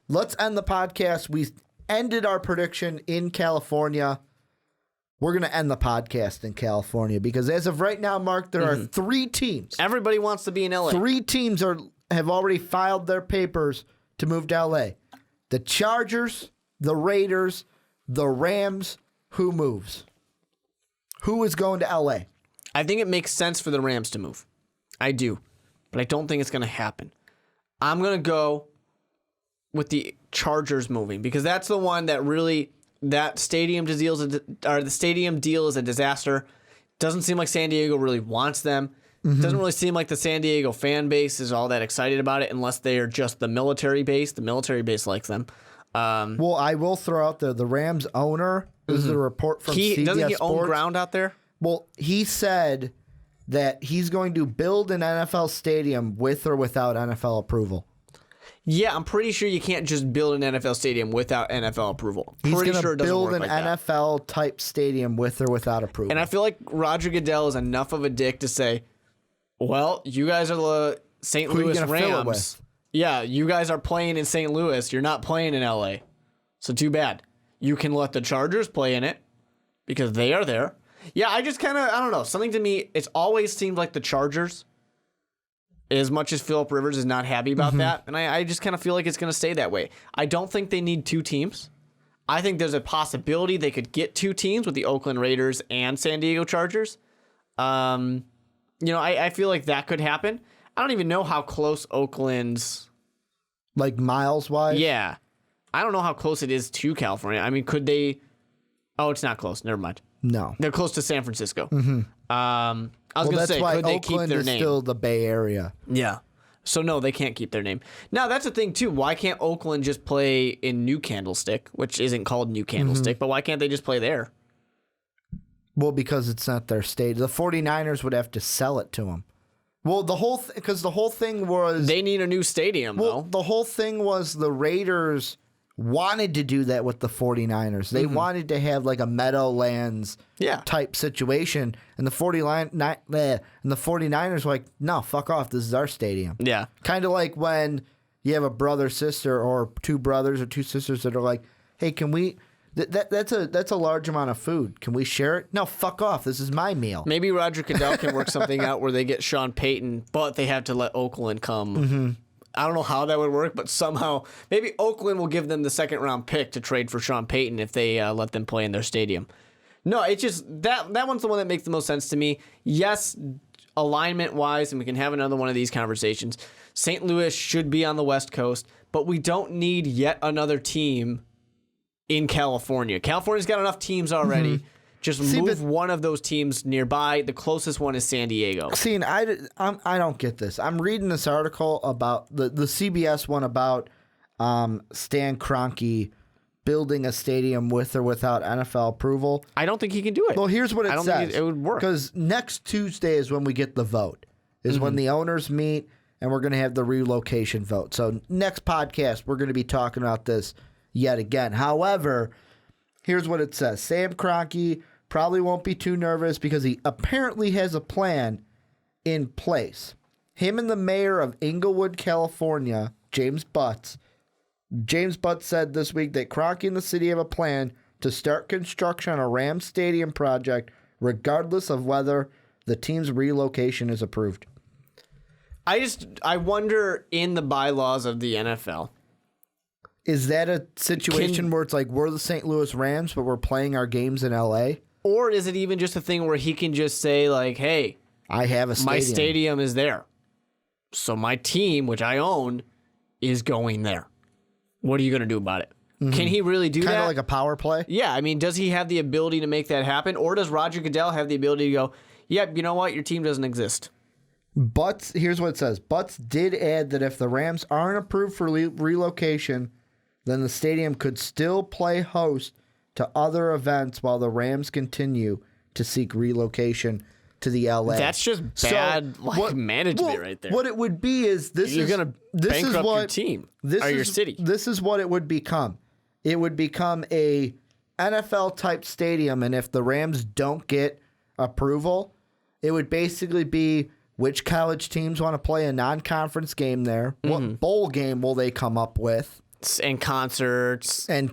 let's end the podcast. We ended our prediction in California. We're going to end the podcast in California because as of right now, Mark, there are 3 teams. Everybody wants to be in LA. 3 teams have already filed their papers to move to LA. The Chargers, the Raiders, the Rams. Who moves? Who is going to LA? I think it makes sense for the Rams to move. I do. But I don't think it's going to happen. I'm going to go with the Chargers moving because that's the one that really, that stadium deal is a disaster. Doesn't seem like San Diego really wants them. Doesn't really seem like the San Diego fan base is all that excited about it unless they are just the military base. The military base likes them. Well, I will throw out there the Rams owner. This is a report from CBS Doesn't he Sports. own ground out there? Well, he said that he's going to build an NFL stadium with or without NFL approval. Yeah, I'm pretty sure you can't just build an NFL stadium without NFL approval. He's Pretty going sure to it doesn't build work an like that. NFL-type stadium with or without approval. And I feel like Roger Goodell is enough of a dick to say, well, you guys are the St. Who are you Louis gonna fill it Rams. with? Yeah, you guys are playing in St. Louis. You're not playing in LA. So too bad. You can let the Chargers play in it because they are there. Yeah, I just kind of, I don't know. Something to me, it's always seemed like the Chargers, as much as Phillip Rivers is not happy about that, and I just kind of feel like it's going to stay that way. I don't think they need 2 teams. I think there's a possibility they could get 2 teams with the Oakland Raiders and San Diego Chargers. I feel like that could happen. I don't even know how close Oakland's... Like miles-wise? Yeah. I don't know how close it is to California. I mean, could they... Oh, it's not close. Never mind. No. They're close to San Francisco. I was going to say, why could they Oakland keep their is name? still the Bay Area. Yeah. So, no, they can't keep their name. Now, that's the thing, too. Why can't Oakland just play in New Candlestick, which isn't called New Candlestick, but why can't they just play there? Well, because it's not their stadium. The 49ers would have to sell it to them. Well, the whole thing was... They need a new stadium, Well, though. the whole thing was the Raiders wanted to do that with the 49ers. They wanted to have like a Meadowlands type situation. And the 49ers were like, no, fuck off. This is our stadium. Yeah. Kind of like when you have a brother, sister, or 2 brothers or 2 sisters that are like, hey, can we... That's a large amount of food. Can we share it? No, fuck off. This is my meal. Maybe Roger Goodell can work something out where they get Sean Payton, but they have to let Oakland come. I don't know how that would work, but somehow maybe Oakland will give them the 2nd-round pick to trade for Sean Payton if they let them play in their stadium. No, it's just that one's the one that makes the most sense to me. Yes, alignment-wise, and we can have another one of these conversations, St. Louis should be on the West Coast, but we don't need yet another team in California. California's got enough teams already. Just move one of those teams nearby. The closest one is San Diego. See, and I don't get this. I'm reading this article about the CBS one about Stan Kroenke building a stadium with or without NFL approval. I don't think he can do it. Well, here's what it says. I don't think it would work. Because next Tuesday is when we get the vote, is when the owners meet, and we're going to have the relocation vote. So next podcast, we're going to be talking about this yet again. However, here's what it says. Sam Kroenke probably won't be too nervous because he apparently has a plan in place. Him and the mayor of Inglewood, California, James Butts said this week that Kroenke and the city have a plan to start construction on a Rams stadium project regardless of whether the team's relocation is approved. I wonder in the bylaws of the NFL, is that a situation where it's like we're the St. Louis Rams, but we're playing our games in L.A.? Or is it even just a thing where he can just say, like, hey, I have a stadium. My stadium is there. So my team, which I own, is going there. What are you going to do about it? Can he really do that? Kind of like a power play? Yeah, I mean, does he have the ability to make that happen? Or does Roger Goodell have the ability to go, yeah, you know what? Your team doesn't exist. Butts, here's what it says. Butts did add that if the Rams aren't approved for relocation, then the stadium could still play host to other events while the Rams continue to seek relocation to the LA. That's just bad management right there. What it would be is you're going to bankrupt your team or your city. This is what it would become. It would become a NFL type stadium, and if the Rams don't get approval, it would basically be which college teams want to play a non-conference game there, what bowl game will they come up with, And concerts. Maybe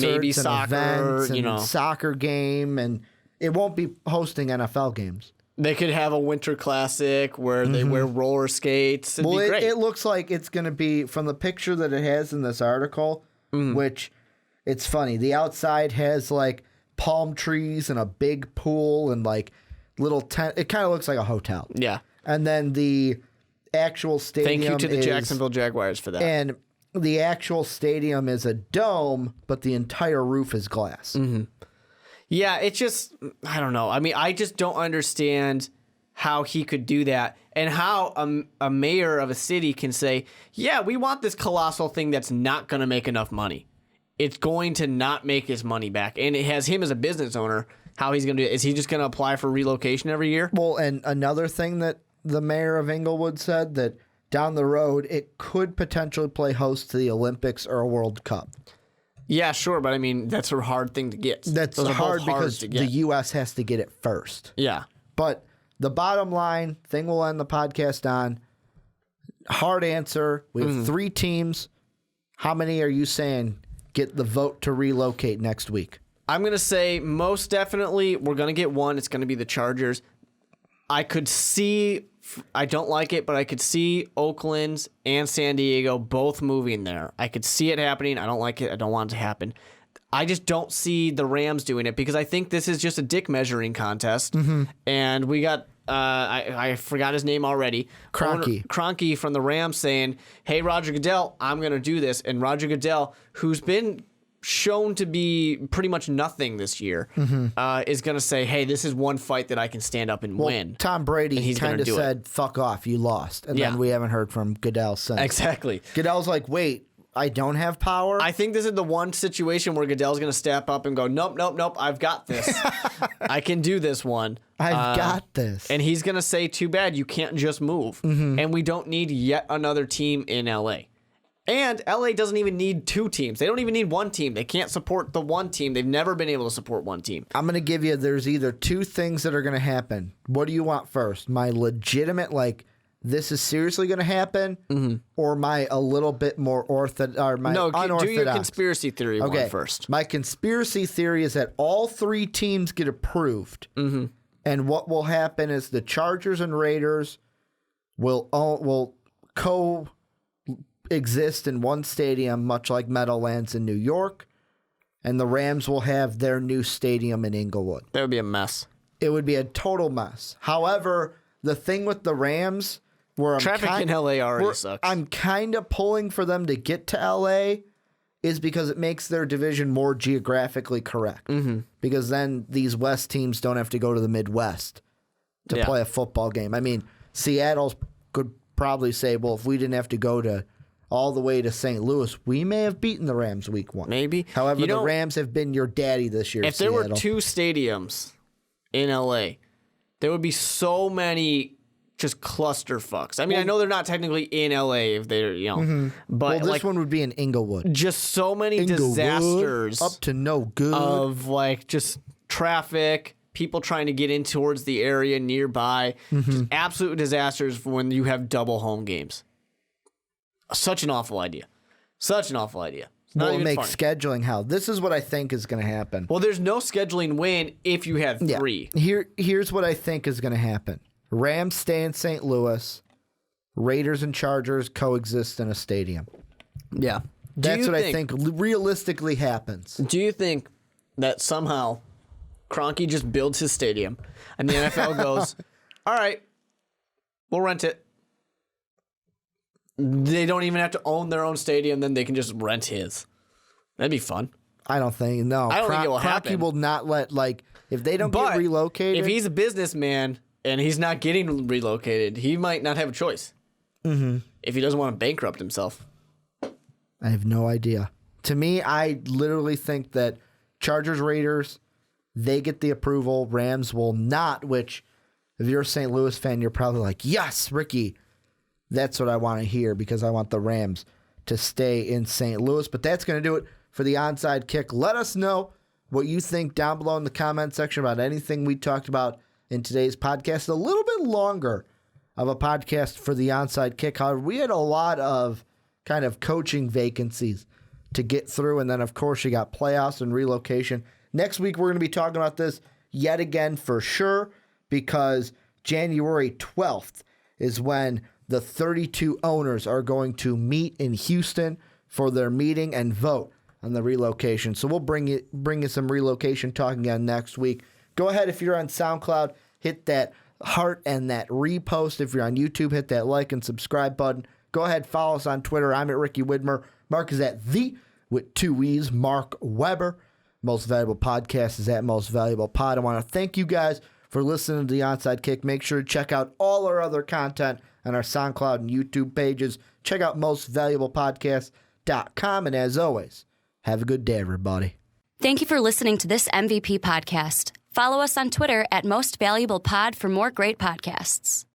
maybe soccer, soccer, events, soccer game, and it won't be hosting NFL games. They could have a winter classic where they wear roller skates. It'd be great. It looks like it's going to be, from the picture that it has in this article, which it's funny. The outside has like palm trees and a big pool and like little tent. It kind of looks like a hotel. Yeah. And then the actual stadium Thank you to the Jacksonville Jaguars for that. And the actual stadium is a dome, but the entire roof is glass. Yeah, it's just, I don't know. I mean, I just don't understand how he could do that and how a mayor of a city can say, yeah, we want this colossal thing that's not going to make enough money. It's going to not make his money back. And it has him as a business owner, how he's going to do it. Is he just going to apply for relocation every year? Well, and another thing that the mayor of Inglewood said, that down the road, it could potentially play host to the Olympics or a World Cup. Yeah, sure, but I mean, that's a hard thing to get. That's Those are hard both because to get. the U.S. has to get it first. Yeah. But the bottom line thing we'll end the podcast on, hard answer. We have 3 teams. How many are you saying get the vote to relocate next week? I'm going to say most definitely we're going to get one. It's going to be the Chargers. I could see, I don't like it, but I could see Oakland and San Diego both moving there. I could see it happening. I don't like it. I don't want it to happen. I just don't see the Rams doing it because I think this is just a dick measuring contest. And we got, I forgot his name already. Kroenke from the Rams saying, hey, Roger Goodell, I'm going to do this. And Roger Goodell, who's been shown to be pretty much nothing this year, is going to say, hey, this is one fight that I can stand up and win. Tom Brady kind of said, fuck off, you lost. And then we haven't heard from Goodell since. Exactly. Goodell's like, wait, I don't have power? I think this is the one situation where Goodell's going to step up and go, nope, I've got this. I can do this one. I've got this. And he's going to say, too bad, you can't just move. And we don't need yet another team in L.A. And LA doesn't even need 2 teams. They don't even need 1 team. They can't support the 1 team. They've never been able to support 1 team. I'm going to give you, there's either 2 things that are going to happen. What do you want first? My legitimate, like, this is seriously going to happen? Or my a little bit more unorthodox? Do your conspiracy theory one first. My conspiracy theory is that all 3 teams get approved. And what will happen is the Chargers and Raiders will exist in one stadium, much like Meadowlands in New York, and the Rams will have their new stadium in Inglewood. That would be a mess. It would be a total mess. However, the thing with the Rams, where traffic in LA already sucks. I'm kind of pulling for them to get to LA, is because it makes their division more geographically correct. Because then these West teams don't have to go to the Midwest to play a football game. I mean, Seattle could probably say, well, if we didn't have to go to all the way to St. Louis, we may have beaten the Rams week 1. Maybe. However, the Rams have been your daddy this year. If there were 2 stadiums in LA, there would be so many just cluster fucks. I mean, I know they're not technically in LA if they're, but this one would be in Inglewood. Just so many disasters. Up to no good. Of like just traffic, people trying to get in towards the area nearby. Just absolute disasters when you have double home games. Such an awful idea. Well, it makes scheduling hell. This is what I think is going to happen. Well, there's no scheduling win if you have 3. Here's what I think is going to happen. Rams stay in St. Louis. Raiders and Chargers coexist in a stadium. Yeah. That's what I think realistically happens. Do you think that somehow Kroenke just builds his stadium and the NFL goes, all right, we'll rent it. They don't even have to own their own stadium, then they can just rent his. That'd be fun. I don't think it will happen. Kroenke will not let, if they don't get relocated. If he's a businessman and he's not getting relocated, he might not have a choice. If he doesn't want to bankrupt himself. I have no idea. To me, I literally think that Chargers, Raiders, they get the approval. Rams will not, which if you're a St. Louis fan, you're probably like, yes, Ricky. That's what I want to hear because I want the Rams to stay in St. Louis. But that's going to do it for the Onside Kick. Let us know what you think down below in the comment section about anything we talked about in today's podcast. A little bit longer of a podcast for the Onside Kick. However, we had a lot of kind of coaching vacancies to get through. And then, of course, you got playoffs and relocation. Next week, we're going to be talking about this yet again for sure, because January 12th is when the 32 owners are going to meet in Houston for their meeting and vote on the relocation. So we'll bring you some relocation talk again next week. Go ahead, if you're on SoundCloud, hit that heart and that repost. If you're on YouTube, hit that like and subscribe button. Go ahead, follow us on Twitter. I'm at Ricky Widmer. Mark is at with 2 E's, Mark Weber. Most Valuable Podcast is at Most Valuable Pod. I want to thank you guys for listening to the Onside Kick. Make sure to check out all our other content on our SoundCloud and YouTube pages. Check out mostvaluablepodcast.com. And as always, have a good day, everybody. Thank you for listening to this MVP podcast. Follow us on Twitter at Most Valuable Pod for more great podcasts.